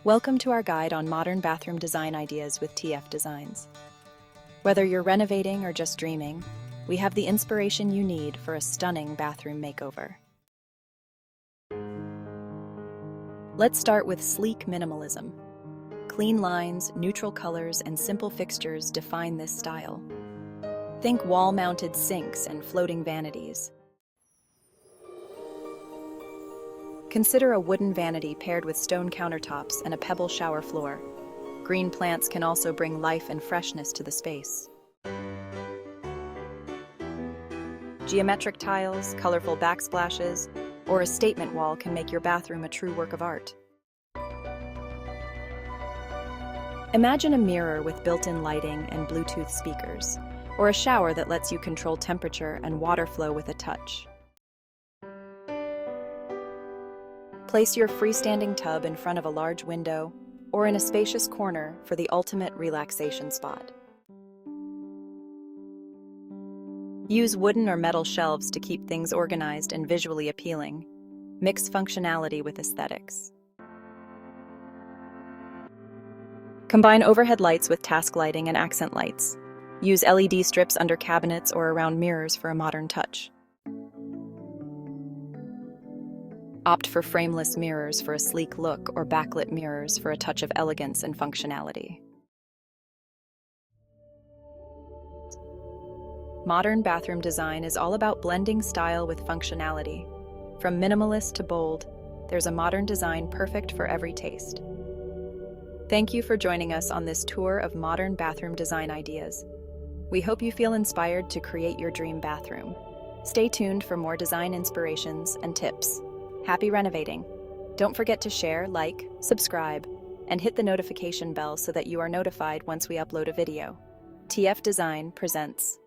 Welcome to our guide on modern bathroom design ideas with TF Designs. Whether you're renovating or just dreaming, we have the inspiration you need for a stunning bathroom makeover. Let's start with sleek minimalism. Clean lines, neutral colors, and simple fixtures define this style. Think wall-mounted sinks and floating vanities. Consider a wooden vanity paired with stone countertops and a pebble shower floor. Green plants can also bring life and freshness to the space. Geometric tiles, colorful backsplashes, or a statement wall can make your bathroom a true work of art. Imagine a mirror with built-in lighting and Bluetooth speakers, or a shower that lets you control temperature and water flow with a touch. Place your freestanding tub in front of a large window or in a spacious corner for the ultimate relaxation spot. Use wooden or metal shelves to keep things organized and visually appealing. Mix functionality with aesthetics. Combine overhead lights with task lighting and accent lights. Use LED strips under cabinets or around mirrors for a modern touch. Opt for frameless mirrors for a sleek look or backlit mirrors for a touch of elegance and functionality. Modern bathroom design is all about blending style with functionality. From minimalist to bold, there's a modern design perfect for every taste. Thank you for joining us on this tour of modern bathroom design ideas. We hope you feel inspired to create your dream bathroom. Stay tuned for more design inspirations and tips. Happy renovating! Don't forget to share, like, subscribe, and hit the notification bell so that you are notified once we upload a video. TF Design presents